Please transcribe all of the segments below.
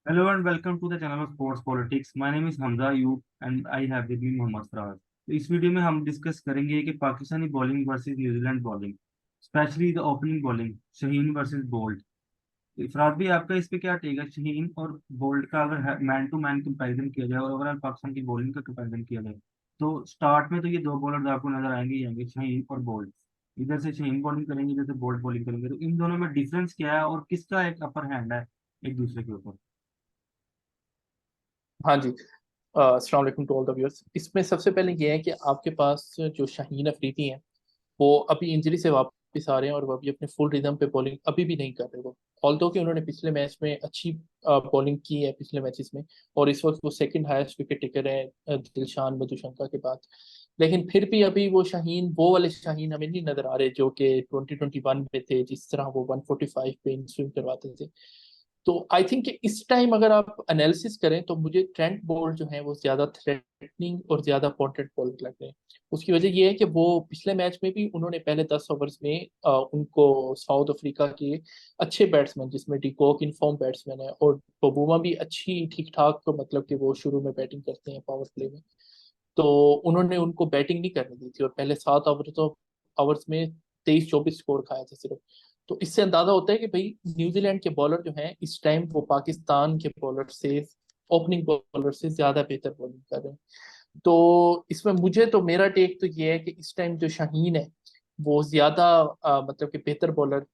Hello and welcome to the channel of Sports Politics. My name is Hamza Ayub and I have with me Mohammad Faraz. तो इस video में हम discuss करेंगे कि Pakistani bowling versus New Zealand bowling, specially the opening bowling, Shaheen versus bolt. तो फराज भी आपका इस पे क्या टेक है? शहीन और बोल्ट का अगर मैन टू मैन कंपैरिजन किया जाए और ओवरऑल पाकिस्तान की बॉलिंग का कंपैरिजन किया जाए, तो स्टार्ट में तो ये दो बॉलर आपको नजर आएंगे ही आएंगे, शहीन और बोल्ट। इधर से शहीन बॉलिंग करेंगे, इधर से बोल्ट बॉलिंग करेंगे, तो इन दोनों में डिफरेंस क्या है और किसका एक अपर हैंड है एक दूसरे के ऊपर? हाँ जी। अस्सलाम वालेकुम टू ऑल द व्यूअर्स। इसमें सबसे पहले ये है कि आपके पास जो शाहीन अफरीदी हैं वो अभी इंजरी से वापस आ रहे हैं और वो अभी अपने फुल रिदम पे बॉलिंग अभी भी नहीं कर रहे। वो ऑल्दो कि उन्होंने पिछले मैच में अच्छी बॉलिंग की है पिछले मैचेस में, और इस वक्त वो सेकंड हाईएस्ट विकेट टेकर है दिलशान मधुशंका के बाद। लेकिन फिर भी अभी वो शाहीन, वो वाले शाहीन हमें नहीं नजर आ रहे जो कि 2021 में थे, जिस तरह वो 145 पे इन स्विंग करवाते थे। तो आई थिंक कि इस टाइम अगर आप एनालिसिस करें तो मुझे ट्रेंट बोल्ट जो है वो ज्यादा थ्रेटनिंग और ज्यादा पॉइंटेड बॉलर लग रहे हैं। उसकी वजह ये है कि वो पिछले मैच में भी उन्होंने पहले 10 ओवर्स में उनको साउथ अफ्रीका के अच्छे बैट्समैन, जिसमें डिकॉक इनफॉर्म बैट्समैन है और बबूमा भी अच्छी ठीक ठाक, मतलब कि वो शुरू में बैटिंग करते हैं पावर प्ले में, तो उन्होंने उनको बैटिंग नहीं करने दी थी और पहले 7 ओवर्स में 23-24 स्कोर खाया था सिर्फ। तो इससे अंदाजा होता है कि भाई न्यूजीलैंड के बॉलर जो हैं इस टाइम वो पाकिस्तान के बॉलर से, ओपनिंग बॉलर से ज्यादा बेहतर बॉलिंग कर रहे हैं। तो इसमें मुझे तो मेरा टेक तो ये है कि इस टाइम जो शाहीन है वो ज्यादा मतलब कि बेहतर बॉलर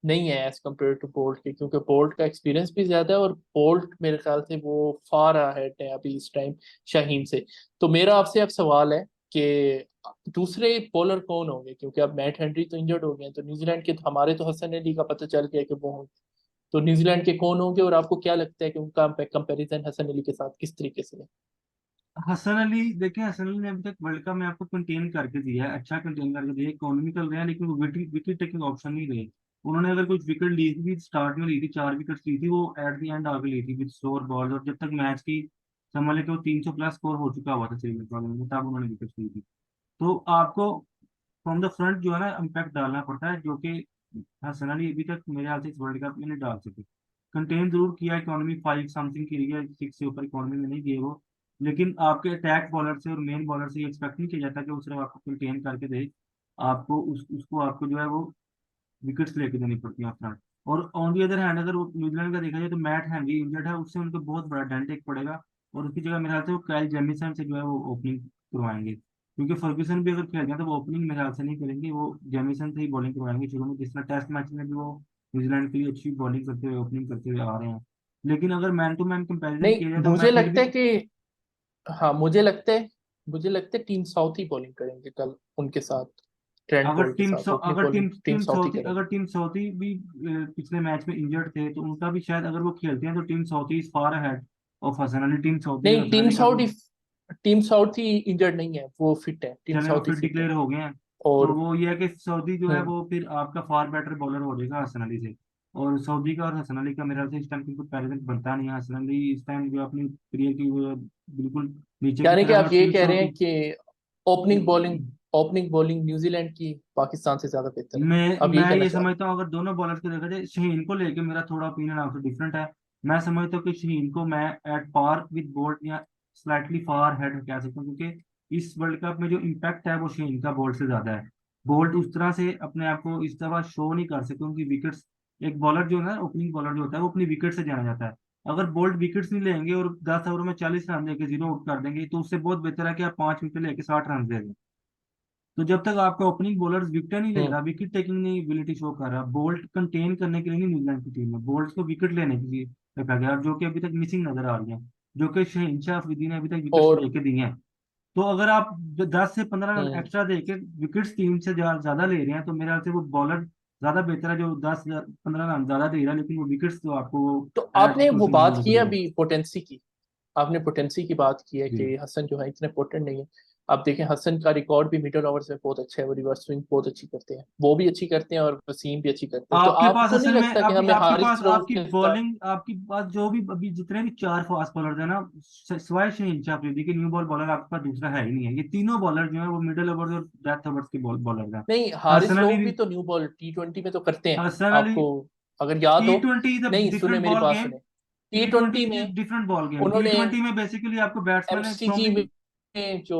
नहीं है एज कम्पेयर टू बोल्ट के, क्योंकि बोल्ट का एक्सपीरियंस भी ज्यादा है और बोल्ट मेरे ख्याल से वो फार अहेड है अभी इस टाइम शाहीन से। तो मेरा आपसे अब सवाल है कि दूसरे बॉलर कौन होंगे, क्योंकि अब मैट हेनरी तो इंजर्ड हो गए हैं, तो न्यूजीलैंड के तो हमारे तो हसन अली का पता चल गया कि वो होंगे। तो न्यूजीलैंड के कौन होंगे और आपको क्या लगता है कि उनका कंपैरिजन हसन अली के साथ किस तरीके से है? हसन अली, देखिए हसन अली ने अभी तक वर्ल्ड कप में आपको कंटेन करके दिया है, अच्छा कंटेन करके दिया है, इकोनॉमिकल रहे हैं, लेकिन वो विकेट विकेट टेकिंग ऑप्शन नहीं रहे। उन्होंने अगर कुछ विकेट ली थी, स्टार्ट में ली थी, 4 विकेट ली थी, वो एट द एंड आगे ली थी विद स्लोअर बॉल, और जब तक मैच की समझ लें कि वो 300 प्लस स्कोर हो चुका हुआ था श्रीलंका वालों में, तब उन्होंने विकेट ली थी। तो आपको फ्रॉम द फ्रंट जो है ना इम्पैक्ट डालना पड़ता है, जो कि हसन अली अभी तक मेरे ख्याल से इस वर्ल्ड कप में नहीं डाल सके। कंटेन जरूर किया, इकोनॉमी 5 समथिंग की रही है, 6 से ऊपर इकोनॉमी में नहीं गए वो। लेकिन आपके अटैक बॉलर से और मेन बॉलर से ये एक्सपेक्ट नहीं किया जाता कि वो सिर्फ आपको कंटेन करके दे। आपको उसको आपको जो है वो विकेट्स लेके देनी पड़ती है फ्रंट। और ऑन दी अदर हैंड अगर वो न्यूजीलैंड का देखा जाए तो मैट हेनरी इंजर्ड है, उससे उनको बहुत बड़ा डेंट एक पड़ेगा। और उसकी जगह मेरे ख्याल से वो काइल जेमिसन से जो है वो ओपनिंग करवाएंगे, क्योंकि फर्ग्यूसन भी अगर खेल गया तो वो ओपनिंग मेरे ख्याल से नहीं करेंगे, वो जेमिसन से ही बॉलिंग करवाएंगे शुरू में, जिस तरह टेस्ट मैच में भी वो न्यूजीलैंड के लिए अच्छी बॉलिंग करते हुए ओपनिंग करते हुए आ रहे हैं। लेकिन अगर मैन टू मैन कंपैरिजन नहीं, किया जाए तो मैं मुझे फिर लगता भी, है कि हाँ, मुझे लगता है टीम साउथ ही बॉलिंग करेंगे कल उनके साथ, ट्रेंट अगर बोल्ट के साथ ओपनिंग अगर बॉलिंग टीम साउथ ही अगर करेंगे। टीम साउथी भी पिछले मैच में इंजर्ड थे, तो उनका भी शायद अगर वो खेलते हैं तो Tim Southee is far ahead of Hasan Ali. Tim Southee और नहीं, हसन अली का भी टीम साउथ ही इंजर्ड नहीं है, वो फिट है, टीम चले, वो साउथ ही फिर फिट है। डिक्लेयर हो गए हैं। तो और वो ये है कि सऊदी जो है हम्म वो फिर आपका फार बेटर बॉलर हो जाएगा हसन अली से। और सऊदी का और हसन अली का मेरे ख्याल से इस टाइम की कंपैरिजन बनता नहीं है। हसन अली इस टाइम जो अपनी करियर की वो बिल्कुल नीचे की यानी कि तरफ है, आप और ये टीम कह रहे हैं साउथी कि ओपनिंग बॉलिंग न्यूजीलैंड की पाकिस्तान से ज्यादा बेहतर है, आप यही मैं कहना ये चाह रहे समझता हूँ अगर दोनों बॉलर्स को देखा जाए, शहीन को लेके मेरा थोड़ा ओपिनियन आपसे डिफरेंट है। मैं समझता हूँ कि शहीन को मैं एट पार विद बोल्ट या स्लाइटली फार हेड कह सकता हूँ, क्योंकि इस वर्ल्ड कप में जो इम्पैक्ट है वो शहीन का बोल्ट से ज्यादा है। बोल्ट उस तरह से अपने आप को इस तरह शो नहीं कर सकते, उनकी विकेट्स, एक बॉलर जो है ना ओपनिंग बॉलर जो होता है वो अपनी विकेट से जाना जाता है। अगर बोल्ट विकेट्स नहीं लेंगे और 10 ओवर में 40 रन लेके जीरो आउट कर देंगे, तो उससे बहुत बेहतर है कि आप 5 विकेट लेके 60 रन दे दें। तो जब तक आपका ओपनिंग बॉलर विकेट नहीं ले हैं? रहा, विकेट टेकिंग नहीं एबिलिटी शो कर रहा, बोल्ट कंटेन करने के लिए नहीं न्यूजीलैंड की टीम में बोल्ट को विकेट लेने के लिए रखा गया, और जो कि अभी तक मिसिंग नजर आ रही है, जो कि शहनशाह अफरीदी ने अभी तक विकेट्स और लेके दिए हैं। तो अगर आप 10 से 15 रन हम्म एक्स्ट्रा देके विकेट्स टीम से ज्यादा ले रहे हैं, तो मेरे ख्याल से वो बॉलर ज्यादा बेहतर है जो 10 15 रन ज्यादा दे रहा है, लेकिन वो विकेट्स तो आपको तो एट आपने वो क्रोशिंग नहीं बात निकल की रहे हैं। अभी पोटेंसी की, आपने पोटेंसी की बात की है जी। कि हसन जो है इतने पोटेंट नहीं है। आप देखें हसन का रिकॉर्ड भी मिडल ओवर्स में बहुत अच्छा है, वो रिवर्स स्विंग बहुत अच्छी करते हैं, वो भी अच्छी करते हैं और वसीम भी अच्छी करते हैं। तो आपके पास आपको नहीं असल में लगता कि आपकी हमें आपके पास हारिस राउफ आपकी के साथ? बॉलिंग, आपके पास जो भी अभी जितने भी 4 फास्ट बॉलर है ना, सिवाय शहीन शाह अफरीदी के, न्यू बॉल बॉलर आपके पास दूसरा है ही नहीं है। ये तीनों बॉलर जो है वो मिडिल ओवर्स और डेथ ओवर्स के बॉलर हैं। नहीं, हसन हारिस अली राउफ भी, भी तो न्यू बॉल T20 में तो करते हैं। हसन अली, आपको अगर याद टी हो, ट्वेंटी इज अ नहीं सुने डिफरेंट मेरी बॉल बात गेम। सुने, T20 T20 में डिफरेंट बॉल गेम। उन्होंने T20 में बेसिकली आपको बैट्समैन है एमसीजी फ्रॉम में जो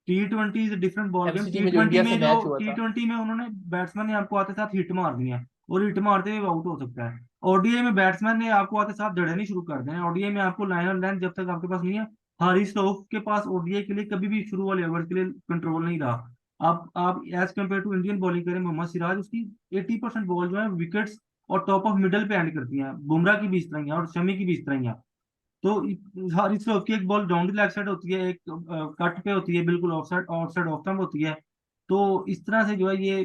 T20 is different ball game. MCG T में जो ट्वेंटी इंडिया से में जो मैच हुआ टी था। ट्वेंटी में उन्होंने बैट्समैन ने आपको आते साथ हिट मार दी है, और हिट मारते हुए आउट हो सकता है। ओडीआई में बैट्समैन ने आपको आते साथ जड़े नहीं शुरू कर दें। ओडीआई में आपको लाइन और लेंथ जब तक आपके पास नहीं है। हारिस रऊफ के पास ओडीआई के लिए कभी भी शुरू वाले ओवर के लिए कंट्रोल नहीं रहा। आप as compared to Indian bowling करें, मोहम्मद सिराज उसकी 80% बॉल जो है विकेट्स और टॉप ऑफ मिडल पे एंड करती हैं। बुमराह की भी इस तरह ही है और शमी की भी इस तरह ही है। तो हारिस रऊफ की एक ball down the leg side होती है, एक कट पे होती है, बिल्कुल of side of side off stump होती है। तो इस तरह से जो है ये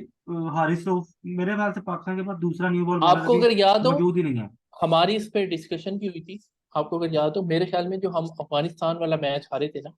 हारिस रऊफ मेरे ख्याल से पाकिस्तान के पास दूसरा न्यू बॉल बॉलर आपको अभी अगर याद हो, मौजूद ही नहीं है। हमारी इस पे डिस्कशन भी हुई थी। आपको अगर याद हो, मेरे ख्याल में जो हम अफगानिस्तान वाला मैच हारे थे ना,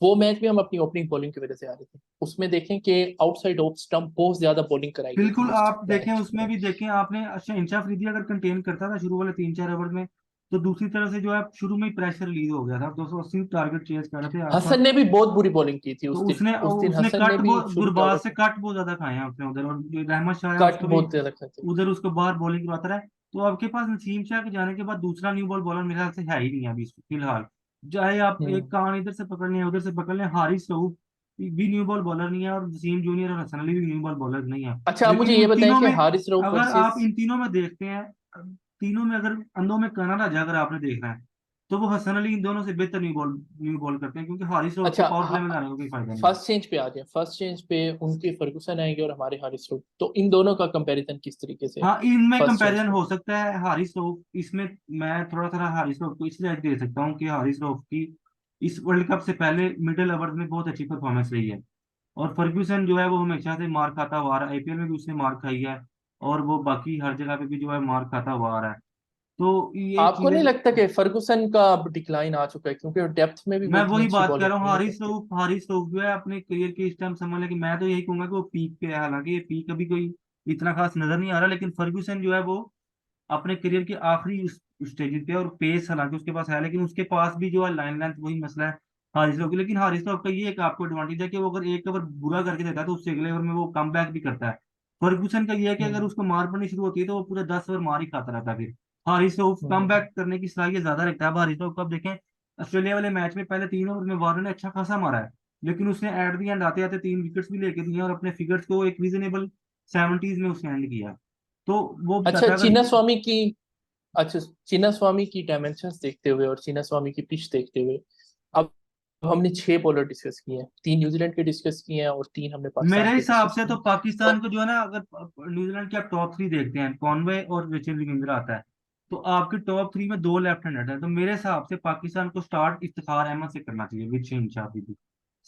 वो मैच भी हम अपनी ओपनिंग बॉलिंग की वजह से हारे थे। उसमें देखें कि आउटसाइड ऑफ स्टंप बहुत ज्यादा बॉलिंग कराई गई थी बिल्कुल, उस आप देखें मैच उसमें में। भी देखें आपने शहनशाह अफरीदी अगर कंटेन करता था शुरू वाले 3-4 ओवर में, तो दूसरी तरफ से जो है शुरू में ही प्रेशर रिलीज हो गया था। 280 टारगेट चेज कर रहे थे आसपास। हसन ने भी बहुत बुरी बॉलिंग की थी तो उस दिन। उसने उस दिन उसने हसन ने कट भी बहुत शुरू के गुरबाज ओवर से में कट बहुत ज्यादा खाए हैं उसने उधर, और जो रहमत शाह है कट उसको भी बहुत ज्यादा खाते। उधर उसको बाहर बॉलिंग करवाता रहा है। तो आपके पास नसीम शाह के जाने के बाद दूसरा न्यू बॉल बॉलर मेरे ख्याल से है ही नहीं अभी फिलहाल। चाहे आप एक हम्म। कान इधर से पकड़ लें उधर से पकड़ लें, हारिस रऊफ भी न्यू बॉल बॉलर नहीं है, और वसीम जूनियर और हसन अली भी न्यू बॉल बॉलर नहीं है। अच्छा, आप लेकिन मुझे ये उन बताएं तीनों कि में, हारिस रऊफ अगर आप वर्सेस इन तीनों में देखते हैं, तीनों में अगर अंधों में काना राजा अगर आपने देखना है, तो वो हसन अली इन दोनों से बेहतर न्यू बॉल करते हैं, क्योंकि हारिस रऊफ को अच्छा, पावर प्ले में लाने का कोई फायदा नहीं है। फर्स्ट चेंज पे आ जाए। फर्स्ट चेंज पे उनके फर्गुसन आएंगे और हमारे हारिस रऊफ, तो इन दोनों का कंपैरिजन किस तरीके से? हाँ, इनमें फर्स्ट चेंज कंपैरिजन पे। हो सकता है हारिस रऊफ इसमें। मैं थोड़ा थोड़ा हारिस रऊफ को इसलिए दे सकता हूँ कि हारिस रऊफ की इस वर्ल्ड कप से पहले मिडिल ओवर में बहुत अच्छी परफॉर्मेंस रही है। और फर्ग्यूसन जो है वो हमेशा से मार खाता हुआ आ रहा है, आईपीएल में भी उसने मार खाई है, और वो बाकी हर जगह पे भी जो है मार खाता हुआ आ रहा है। तो ये आपको चीजें नहीं लगता कि फर्गुसन का अब डिक्लाइन आ चुका है, क्योंकि डेप्थ में भी वो मैं इतनी वही अच्छी बात कर बॉलिंग रहा हूँ। नहीं करते? हारिस रऊफ जो है अपने करियर के इस टाइम समझ लें कि मैं तो यही कहूंगा कि वो पीक पे है। हालांकि ये पीक अभी कोई इतना खास नजर नहीं आ रहा, लेकिन फर्ग्यूसन जो है वो अपने करियर के आखिरी स्टेज पे, और पेस हालांकि उसके पास है, लेकिन उसके पास भी जो है लाइन लेंथ वही मसला है हारिस राव की। लेकिन हारिस राव का ये एक आपको एडवांटेज है कि वो अगर एक ओवर बुरा करके देता है तो उससे अगले ओवर में वो कम बैक भी करता है। फर्गूसन का ये है कि अगर हम्म। उसको मार पड़नी शुरू होती है तो वो पूरा 10 ओवर मार ही खाता रहता है फिर। हारिस राव कम हम्म। बैक करने की सलाहियत ज्यादा रखता है। अब हारिस राव को आप देखें, ऑस्ट्रेलिया वाले मैच में पहले 3 ओवर में वार्नर ने अच्छा खासा मारा है, लेकिन उसने एट दी एंड आते आते 3 विकेट्स भी लेके दिए और अपने फिगर्स को एक रीजनेबल 70s में उसने एंड किया। तो वो अच्छा, बताता है अगर अच्छा, चीना स्वामी की डायमेंशंस देखते हुए और चीना स्वामी की पिच देखते हुए, अब हमने 6 बॉलर डिस्कस किए हैं। 3 न्यूजीलैंड के डिस्कस किए हैं और 3 हमने पाकिस्तान मेरे के हिसाब डिस्कस से किए तो हैं। पाकिस्तान तो को जो है ना, अगर न्यूजीलैंड के आप टॉप 3 देखते हैं, कॉनवे और रचिन रविंद्रा आता है, तो आपके टॉप 3 में 2 लेफ्ट हैंडेड है। तो मेरे हिसाब से पाकिस्तान को स्टार्ट इफ्तिखार अहमद से करना चाहिए with Shaheen Shah Afridi,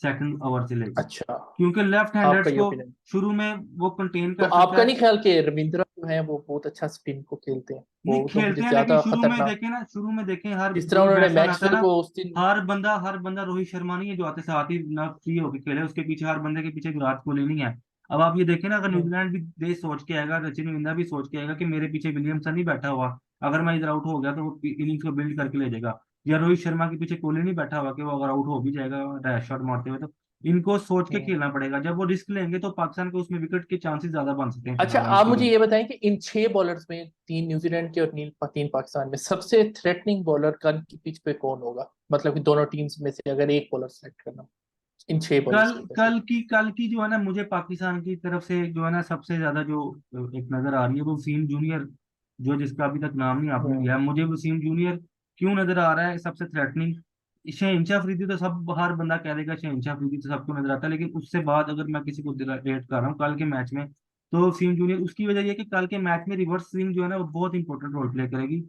second over से लेकर। अच्छा, क्योंकि लेफ्ट आपका हैंडर्स ये को ओपिनियन। शुरू में वो कंटेन तो कर सकता आपका है। नहीं ख्याल कि रविंद्रा जो है वो बहुत अच्छा स्पिन को खेलते हैं? नहीं वो तो मुझे खेलते हैं, लेकिन ज्यादा शुरू में खतरनाक। देखें ना, शुरू में देखें हर जिस तरह जो भी उन्होंने बैट्समैन आता है मैक्सवेल ना, को उस दिन। हर बंदा रोहित शर्मा नहीं है जो आते साथ ही ना फ्री होकर खेले, उसके पीछे हर बंदे के पीछे विराट कोहली नहीं है। अब आप ये देखें ना, अगर हम्म। न्यूजीलैंड भी देश सोच के आएगा, सचिन रविंद्रा भी सोच के आएगा कि मेरे पीछे विलियमसन नहीं बैठा हुआ, अगर मैं इधर आउट हो गया तो वो इनिंग्स को बिल्ड करके ले जाएगा। या रोहित शर्मा के पीछे कोहली नहीं बैठा हुआ कि वो अगर आउट हो भी जाएगा डैश शॉट मारते हुए, तो इनको सोच के हम्म। खेलना पड़ेगा। जब वो रिस्क लेंगे तो पाकिस्तान को उसमें विकेट के चांसेस ज्यादा बन सकते हैं अच्छा, फिलहाल आप अभी मुझे के। ये बताएं कि इन 6 बॉलर्स में, 3 न्यूजीलैंड के और 3 पाकिस्तान में, सबसे थ्रेटनिंग बॉलर कल की पिच पे कौन होगा? मतलब कि दोनों टीम्स में से अगर एक बॉलर सेलेक्ट करना हो, इन 6 बॉलर्स कल में से। कल की जो है ना, मुझे पाकिस्तान की तरफ से जो है ना सबसे ज्यादा जो एक नजर आ रही है वो वसीम जूनियर, जो जिसका अभी तक नाम नहीं आपने हम्म। लिया। मुझे वसीम जूनियर क्यों नजर आ रहा है सबसे थ्रेटनिंग? शहनशाह अफरीदी तो सब हर बंदा कह देगा, शहनशाह अफरीदी तो सबको नजर आता है, लेकिन उससे बाद अगर मैं किसी को रेट कर रहा हूँ कल के मैच में, तो वसीम जूनियर। उसकी वजह यह है कि कल के मैच में रिवर्स स्विंग जो है ना वो बहुत इंपॉर्टेंट रोल प्ले करेगी।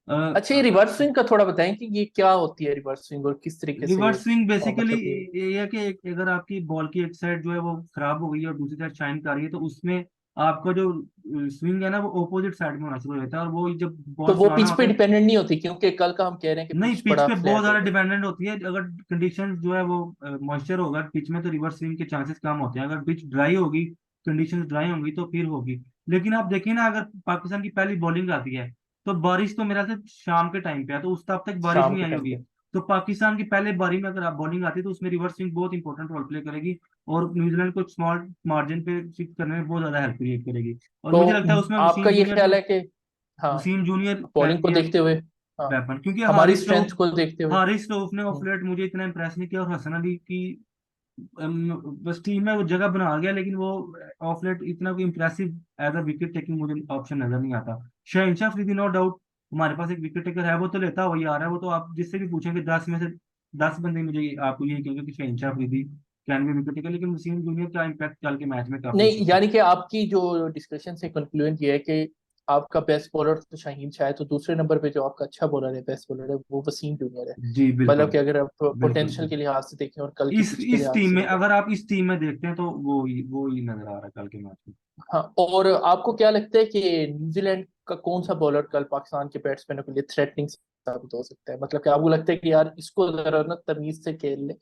अच्छा, ये रिवर्स स्विंग का थोड़ा बताएं कि ये क्या होती है रिवर्स स्विंग और किस तरीके से रिवर्स स्विंग बेसिकली मतलब कि। ये है कि अगर आपकी बॉल की एक साइड जो है वो खराब हो गई है और दूसरी साइड शाइन कर रही है, तो उसमें आपका जो स्विंग है ना वो ऑपोजिट साइड में होना शुरू हो जाता है, और वो जब तो बॉल वो सुनाना पिच पे होता है। डिपेंडेंट नहीं होती, क्योंकि कल का हम कह रहे हैं कि नहीं, पिच पिच बड़ा पे बहुत फ्लैट ज्यादा होगा। डिपेंडेंट होती है। अगर कंडीशन जो है वो मॉइस्चर होगा पिच में, तो रिवर्स स्विंग के चांसेस कम होते हैं। अगर पिच ड्राई होगी, कंडीशन ड्राई होंगी, तो फिर होगी। लेकिन आप देखिए ना, अगर पाकिस्तान की पहली बॉलिंग आती है, तो बारिश तो मेरा से शाम के टाइम पे है, तो उस तब तक बारिश शाम नहीं के आई टाइम होगी। पे। तो पाकिस्तान की पहले बारी में अगर आप बॉलिंग आती है तो उसमें रिवर्स स्विंग बहुत इंपॉर्टेंट रोल प्ले करेगी, और न्यूजीलैंड को स्मॉल मार्जिन पे शिफ्ट करने में बहुत ज्यादा हेल्प क्रिएट करेगी। और तो मुझे लगता है उसमें आपका वसीम ये जूनियर ख्याल जो है कि, हाँ, वसीम जूनियर बॉलिंग को देखते हुए। हाँ, वेपन, क्योंकि हमारी स्ट्रेंथ को देखते हुए। हारिस रऊफ ने ऑफ लेट मुझे इतना इम्प्रेस नहीं किया, और हसन अली की बस टीम में वो जगह बना गया, लेकिन वो ऑफ लेट इतना कोई impressive as a wicket taking मुझे ऑप्शन नजर नहीं आता। शहनशाह अफरीदी नो डाउट हमारे पास एक विकेट टेकर है, वो तो लेता हुआ ही आ रहा है, वो तो आप जिससे भी पूछेंगे 10 में से 10 बंदे मुझे आपको ये कहेंगे कि शहनशाह Afridi can be wicket taker, लेकिन वसीम जूनियर का इम्पैक्ट कल के मैच में काफी नहीं, अच्छा था। यानी कि आपकी जो डिस्कशन से कंक्लूजन ये है कि आपका बेस्ट बॉलर तो शाहीन शाह है, तो दूसरे नंबर पे जो आपका अच्छा बॉलर है, बेस्ट बॉलर है, वो वसीम जूनियर है। जी बिल्कुल। मतलब कि अगर आप बिल्कुल पोटेंशियल के लिहाज से देखें और कल की इस पिच के इस लिहाज टीम से में, देखें। अगर आप इस टीम में देखते हैं तो वो ही नजर आ रहा है कल के मैच में। हाँ, और आपको क्या लगता है कि न्यूजीलैंड का कौन सा बॉलर कल पाकिस्तान के बैट्समैनों के लिए थ्रेटनिंग साबित हो सकता है? मतलब कि आपको लगता है कि यार इसको जरा ना तमीज से खेल ले,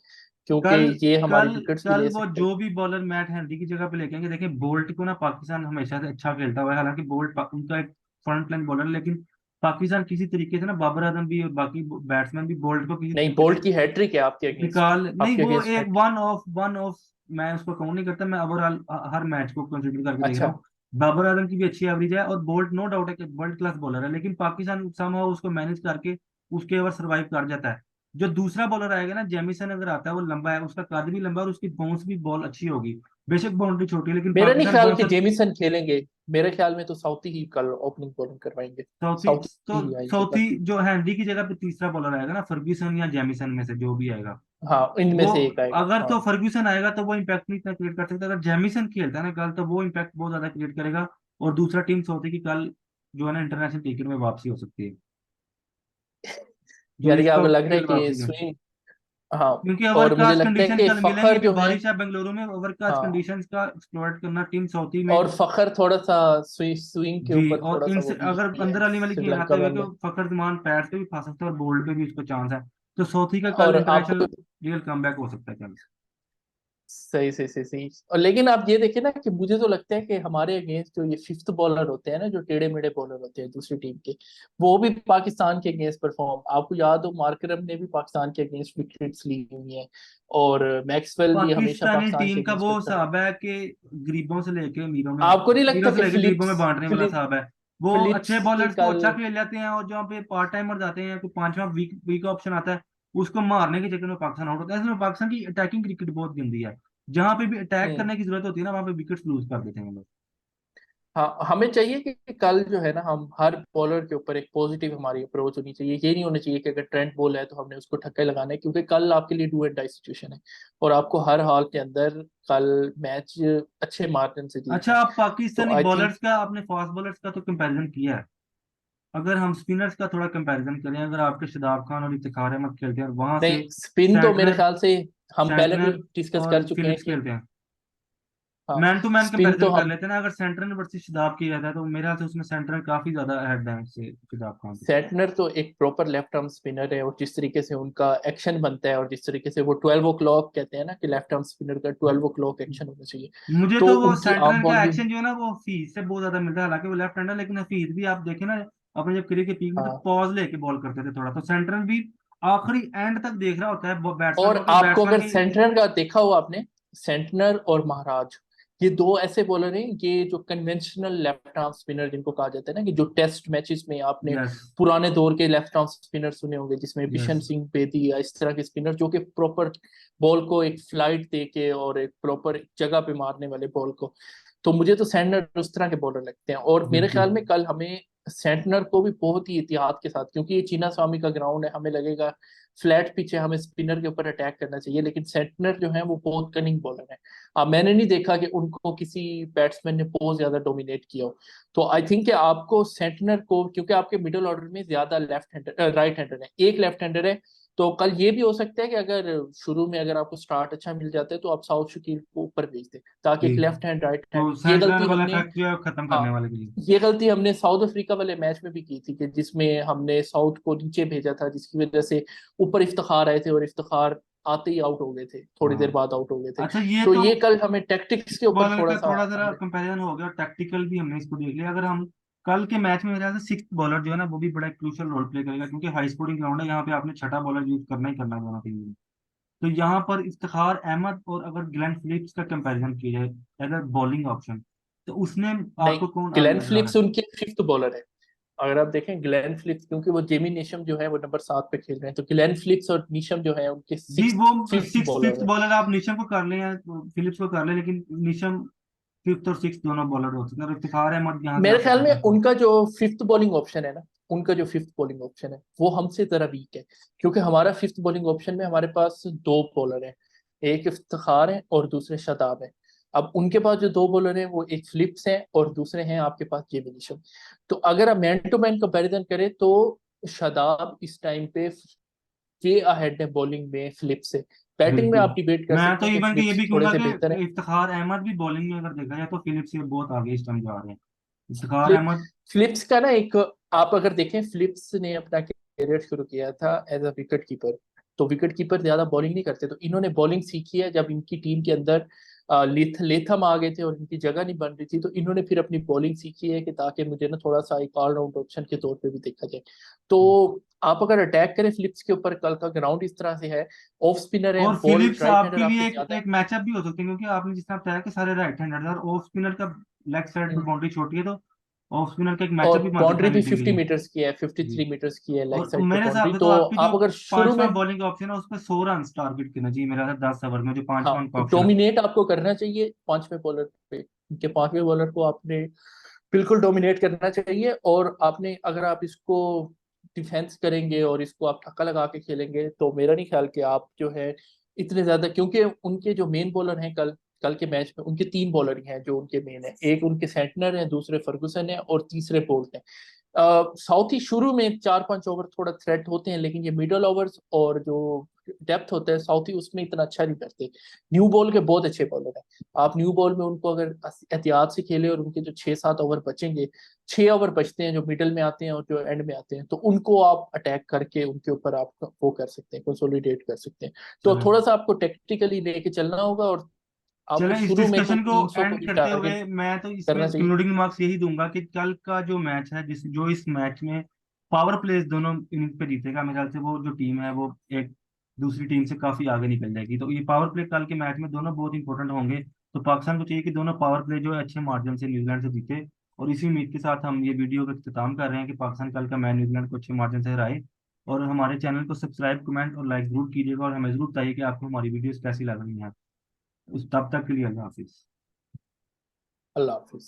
क्योंकि कल ये हमारी कल विकेट्स भी कल ले वो सकता है। जो भी बॉलर मैट हेनरी की जगह पे लेके आएंगे, देखिए बोल्ट को ना पाकिस्तान हमेशा से अच्छा खेलता हुआ है, हालांकि उनका एक फ्रंट लाइन बॉलर है, लेकिन पाकिस्तान किसी तरीके से ना बाबर आजम भी और बाकी बैट्समैन भी बोल्ट को किसी नहीं, तरीके से बोल्ट की हैट्रिक है आपके अगेंस्ट। निकाल, नहीं आपके वो अगेंस्ट एक हैट्रिक। वन ऑफ मैं उसको काउंट नहीं करता, मैं ओवरऑल हर मैच को कंसिडर करके देख रहा अच्छा। हूँ। बाबर आजम की भी अच्छी एवरेज है, और बोल्ट नो डाउट है कि वर्ल्ड क्लास बॉलर है, लेकिन पाकिस्तान समहाउ उसको मैनेज करके उसके ओवर सर्वाइव कर जाता है। जो दूसरा बॉलर आएगा ना, जेमिसन अगर आता है, वो लंबा है, उसका कद भी लंबा है, और उसकी बाउंस भी बॉल अच्छी होगी। बेशक बाउंड्री छोटी है, लेकिन मेरा नहीं पाकिस्तान ख्याल कि बाउंसर जेमिसन खेलेंगे। मेरे ख्याल में तो साउथी ही कल ओपनिंग बॉलिंग करवाएंगे। साउथी तो साउथी ही आएंगे साउथी कल। जो हैंडी की जगह पे तीसरा बॉलर आएगा ना, फर्ग्यूसन या जेमिसन में से जो भी आएगा, हाँ, इनमें वो से एक आएगा, अगर हाँ। तो फर्ग्यूसन आएगा तो वो इम्पैक्ट नहीं इतना क्रिएट कर सकता, अगर जेमिसन खेलता है ना कल तो वो इम्पैक्ट बहुत ज्यादा क्रिएट करेगा। और दूसरा टीम सोचती कि कल जो है ना इंटरनेशनल क्रिकेट में वापसी हो सकती है, जो यानी कि इसका आपको लग रहा है केवल कि वापसी का, स्विंग। हाँ। क्योंकि और मुझे ओवरकास्ट लगता है कंडीशन कि कल मिलेंगी फखर भी, जो है। बारिश है बेंगलुरु में, ओवरकास्ट हाँ, कंडीशंस का एक्सप्लॉइट करना टीम साउथी में। और फखर थोड़ा सा स्विंग के जी, ऊपर और थोड़ा सा इनसे वो वीक अगर भी है अंदर वाली वाली गेंद श्रीलंका आते में हुए हमने। तो फकर जमान पैर से भी फंस सकता है, और बोल्ड पे भी उसको चांस है। तो साउथी का कल और इंटरनेशनल आपको रियल कमबैक हो सकता है कल। सही सही सही सही। और लेकिन आप ये देखें ना कि मुझे तो लगता है कि हमारे अगेंस्ट जो ये फिफ्थ बॉलर होते हैं ना, जो टेढ़े मेढ़े बॉलर होते हैं दूसरी टीम के, वो भी पाकिस्तान के अगेंस्ट परफॉर्म। आपको याद हो मार्करम ने भी पाकिस्तान के अगेंस्ट विकेट्स ली हुई हैं, और मैक्सवेल भी हमेशा पाकिस्तानी पाकिस्तान के टीम का अगेंस्ट वो करता है। हिसाब है कि गरीबों से लेके अमीरों में, आपको नहीं लगता अमीरों से कि लेके गरीबों में बांटने वाला हिसाब है। वो अच्छे फिलिप्स की बॉलर्स को कल। अच्छा खेल जाते हैं, और जहाँ पे पार्ट टाइमर जाते हैं, कोई पांचवा वीक वीक ऑप्शन आता है, उसको मारने के चक्कर में पाकिस्तान आउट होता है। इसलिए पाकिस्तान की अटैकिंग क्रिकेट बहुत गंदी है, जहां पे भी अटैक हम्म। करने की जरूरत होती है ना, वहां पे विकेट्स लूज कर देते हैं हम लोग। हाँ, हमें चाहिए कि कल जो है ना, हम हर बॉलर के ऊपर एक पॉजिटिव हमारी अप्रोच होनी चाहिए। ये नहीं होना चाहिए कि अगर ट्रेंड बॉल है तो हमने उसको ठक्के लगाना है, क्योंकि कल आपके लिए डू एंड डाई सिचुएशन है, और आपको हर हाल के अंदर कल मैच अच्छे मार्जिन से अच्छा, जीतना है। आप तो पाकिस्तानी आई थिंक बॉलर्स का, आपने फास्ट बॉलर्स का तो कंपैरिजन किया है, अगर हम स्पिनर्स का थोड़ा कंपैरिजन करें, अगर आपके शादाब खान और इफ्तिखार अहमद खेलते हैं, और वहां नहीं, से स्पिन तो मेरे सैंटनर ख्याल से हम पहले भी सैंटनर डिस्कस कर और चुके हैं फिलिप्स कि। खेलते हैं, हाँ, मैन टू मैन स्पिन तो कंपैरिजन कर हम। लेते हैं ना, अगर सेंटनर वर्सेस शादाब किया जाता है तो मेरे ख्याल से उसमें सेंटनर काफी ज्यादा अहेड है उससे, शादाब खान से। सेटनर तो एक प्रॉपर लेफ्ट आर्म स्पिनर है, और जिस तरीके से उनका एक्शन बनता है, और जिस तरीके से वो 12 ओ क्लॉक कहते हैं ना कि लेफ्ट आर्म स्पिनर का 12 ओ क्लॉक एक्शन होना चाहिए। मुझे तो तो वो उनकी आर्म सेंटनर बॉल का भी। एक्शन जो है ना, वो हफीज से बहुत ज्यादा मिलता है, हालांकि वो लेफ्ट हैंडर, लेकिन हफीज भी आप देखें ना, अपने जब करियर के पीक में तो हाँ, पॉज लेके बॉल करते थे थोड़ा, तो सेंटनर भी आखिरी एंड तक देख रहा होता है बैट्समैन और को, कि आपको बैट्समैन अगर की। सेंटनर का देखा हो आपने, सेंटनर और महाराज, ये दो ऐसे बॉलर हैं, ये जो कन्वेंशनल लेफ्ट आर्म स्पिनर जिनको कहा जाता है ना, कि जो टेस्ट मैचेस में आपने यस। पुराने दौर के लेफ्ट आर्म स्पिनर सुने होंगे, जिसमें यस। बिशन सिंह बेदी या इस तरह के स्पिनर, जो कि प्रॉपर बॉल को एक फ्लाइट दे के और एक प्रॉपर जगह पे मारने वाले बॉल को। तो मुझे तो सेंटनर उस तरह के बॉलर लगते हैं, और मेरे बिल्कुल। ख्याल में कल हमें सेंटनर को भी बहुत ही एहतियात के साथ, क्योंकि ये चीना स्वामी का ग्राउंड है, हमें लगेगा फ्लैट पिच है, हमें स्पिनर के ऊपर अटैक करना चाहिए, लेकिन सेंटनर जो है वो बहुत कनिंग बॉलर है। मैंने नहीं देखा कि उनको किसी बैट्समैन ने बहुत ज्यादा डोमिनेट किया हो। तो आई थिंक कि आपको सेंटनर को, क्योंकि आपके मिडिल ऑर्डर में ज्यादा लेफ्ट हैंडर राइट हैंडर है, एक लेफ्ट हैंडर है, तो कल ये भी हो सकता है कि अगर शुरू में अगर आपको स्टार्ट अच्छा मिल जाता है तो आप साउथ शकील को ऊपर भेज दें, ताकि जी, एक लेफ्ट हैंड राइट तो हैंड। ये सेंटनर गलती वाला हमने। फैक्ट जो है वो खत्म हाँ, करने वाले के लिए। ये गलती हमने साउथ अफ्रीका वाले मैच में भी की थी, कि जिसमें हमने साउथ को नीचे भेजा था, जिसकी वजह से ऊपर इफ्तिखार आए थे, और इफ्तिखार आते ही आउट हो गए थे, थोड़ी देर हाँ। बाद आउट हो गए थे। अच्छा, ये तो तो ये कल हमें टैक्टिक्स के ऊपर बॉलर थोड़ा का सा थोड़ा सा हमने। कंपैरिजन हो गया, और टैक्टिकल भी हमने इसको देख लिया। अगर हम कल के मैच में, मेरे ख्याल से सिक्स बॉलर जो है ना, वो भी बड़ा क्रूशियल रोल प्ले करेगा, क्योंकि हाई स्कोरिंग ग्राउंड है, यहाँ पे आपने छठा बॉलर यूज करना ही करना है दोनों टीम में। तो यहाँ पर इफ्तिखार अहमद और अगर ग्लेन फिलिप्स का कंपैरिजन किया जाए एज अ बॉलिंग ऑप्शन, तो उसमें नहीं, आपको कौन आगे ग्लेन नजर आ रहा फिलिप्स उनके फिफ्थ बॉलर है। अगर आप देखें ग्लेन फिलिप्स, क्योंकि वो जेमी नेशम जो है वो नंबर 7 पे खेल रहे हैं, तो ग्लेन फिलिप्स और नीशम जो है उनके जी वो फिफ्थ सिक्स फिफ्थ बॉलर है। बॉलर आप निशम को कर लें या फिलिप्स को कर लें, लेकिन निशम फिफ्थ और सिक्स दोनों बॉलर हो सकते हैं, और इफ्तिखार अहमद यहाँ से मेरे आपको ख्याल में पता है। उनका जो फिफ्थ बॉलिंग ऑप्शन है ना, उनका जो फिफ्थ बॉलिंग ऑप्शन है वो हमसे जरा वीक है, क्योंकि हमारा फिफ्थ बॉलिंग ऑप्शन में हमारे पास दो बॉलर हैं, एक इफ्तिखार है और दूसरे शादाब है। अब उनके पास जो दो बॉलर हैं वो एक फिलिप्स हैं और दूसरे हैं आपके पास जेमी निशम। तो अगर आप मैन टू मैन कंपैरिजन करें तो शादाब इस टाइम पे वे अहेड है बॉलिंग में फिलिप्स से। बैटिंग में बिल्कुल। आप डिबेट कर मैं सकते तो हैं कि इवन कि ये फिलिप्स भी थोड़े कहूंगा से बेहतर है। कि इफ्तिखार अहमद भी बॉलिंग में अगर देखा जाए तो फिलिप्स से बहुत आगे इस टाइम जा रहे हैं इफ्तिखार फ्लिप अहमद। फ्लिप्स का ना एक, आप अगर देखें फिलिप्स ने अपना करियर शुरू किया था एज अ विकेट कीपर। तो विकेट कीपर ज्यादा बॉलिंग नहीं करते, तो इन्होंने बॉलिंग सीखी है जब इनकी टीम के अंदर लेथम आ गए थे और इनकी जगह नहीं बन रही थी, तो इन्होंने फिर अपनी बॉलिंग सीखी है कि ताकि मुझे ना थोड़ा सा एक ऑलराउंड ऑप्शन के तौर पे भी देखा जाए। तो आप अगर अटैक करें फिलिप्स के ऊपर, कल का ग्राउंड इस तरह से है, ऑफ स्पिनर है, और बॉल फिलिप्स राइट हैंडर आपके आपके लिए ज्यादा एक मैचअप भी हो सकते हैं, क्योंकि आपने जिस तरह बताया कि सारे राइट हैंडर और ऑफ स्पिनर का लेग साइड पे है। बाउंड्री छोटी है, तो ऑफ स्पिनर का एक मैचअप और भी बन सकता बाउंड्री है भी मीटिंग के 50 लिए। मीटर्स की है, जी। 53 मीटर्स की है लेग और साइड पे मेरे हिसाब बाउंड्री। से तो तो आपकी जो आप अगर शुरू पांचवा में, बॉलिंग ऑप्शन है उस पर 100 रन टारगेट करना चाहिए मेरा 10 ओवर में, जो हाँ, पांचवा उनका ऑप्शन है। डोमिनेट आपको करना चाहिए पांचवें बॉलर पे, उनके पांचवें बॉलर को आपने बिल्कुल डोमिनेट करना चाहिए। और आपने अगर आप इसको डिफेंस करेंगे और इसको आप धक्का लगा के खेलेंगे तो मेरा नहीं ख्याल कि आप जो है इतने ज्यादा, क्योंकि उनके जो मेन बॉलर हैं कल कल के मैच में उनके तीन बॉलर ही हैं जो उनके मेन है, एक उनके सेंटनर है, दूसरे फर्गुसन है और तीसरे बोल्ट है। साउथ ही शुरू में 4-5 ओवर थोड़ा थ्रेट होते हैं, लेकिन ये मिडल ओवर्स और जो डेप्थ होता है साउथ ही उसमें इतना अच्छा नहीं करते। न्यू बॉल के बहुत अच्छे बॉलर हैं, आप न्यू बॉल में उनको अगर एहतियात से खेले और उनके जो 6-7 ओवर बचेंगे, 6 ओवर बचते हैं जो मिडल में आते हैं और जो एंड में आते हैं, तो उनको आप अटैक करके उनके ऊपर आप वो कर सकते हैं, कंसोलिडेट कर सकते हैं। तो चले थोड़ा सा आपको टेक्टिकली लेके चलना होगा और आपको चले इस शुरू में तो डिस्कशन को 300 को एंड ही करते हुए टारगेट मैं तो इसमें करना चाहिए। कंक्लूडिंग रिमार्क्स यही दूंगा कि कल का जो मैच है जिस जो इस मैच में पावर प्लेस दोनों इनिंग्स पे जीतेगा, मेरे ख्याल से वो जो टीम है वो एक दूसरी टीम से काफी आगे निकल जाएगी। तो ये पावर प्ले कल के मैच में दोनों बहुत इंपॉर्टेंट होंगे। तो पाकिस्तान को चाहिए कि दोनों पावर प्ले जो है अच्छे मार्जिन से न्यूजीलैंड से जीते। और इसी उम्मीद के साथ हम ये वीडियो का इख्तिताम कर रहे हैं कि पाकिस्तान कल का मैच न्यूजीलैंड को अच्छे मार्जिन से हराए। और हमारे चैनल को सब्सक्राइब कमेंट और लाइक जरूर कीजिएगा, और हमें जरूर बताइए कि आपको हमारी वीडियोस कैसी लग रही हैं। उस तब तक के लिए अल्लाह हाफिज। अल्लाह हाफिज।